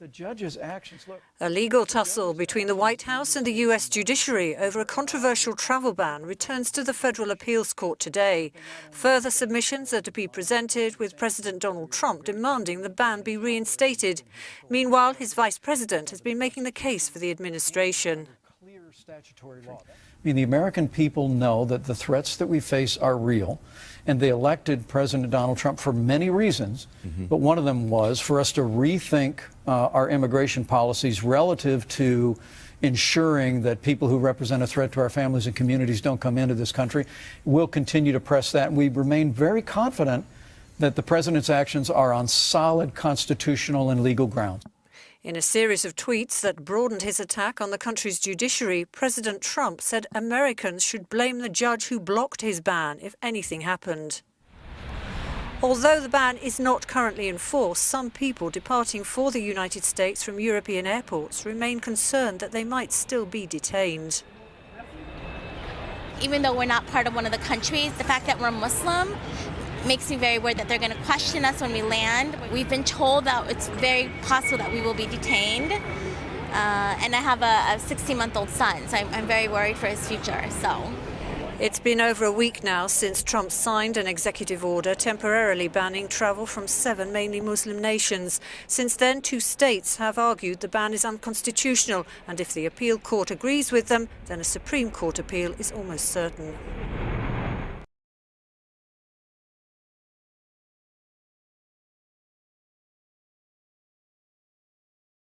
The judge's actions, look. A legal tussle between the White House and the US judiciary over a controversial travel ban returns to the Federal Appeals Court today. Further submissions are to be presented, with President Donald Trump demanding the ban be reinstated. Meanwhile, his vice president has been making the case for the administration. Clear statutory law. I mean, the American people know that the threats that we face are real, and they elected President Donald Trump for many reasons, but one of them was for us to rethink our immigration policies relative to ensuring that people who represent a threat to our families and communities don't come into this country. We'll continue to press that, and we remain very confident that the president's actions are on solid constitutional and legal grounds. In a series of tweets that broadened his attack on the country's judiciary, President Trump said Americans should blame the judge who blocked his ban if anything happened. Although the ban is not currently in force, some people departing for the United States from European airports remain concerned that they might still be detained. Even though we're not part of one of the countries, the fact that we're Muslim makes me very worried that they're going to question us when we land. We've been told that it's very possible that we will be detained. And I have a 16-month-old son, so I'm very worried for his future. It's been over a week now since Trump signed an executive order temporarily banning travel from 7 mainly Muslim nations. Since then, 2 states have argued the ban is unconstitutional, and if the appeal court agrees with them, then a Supreme Court appeal is almost certain.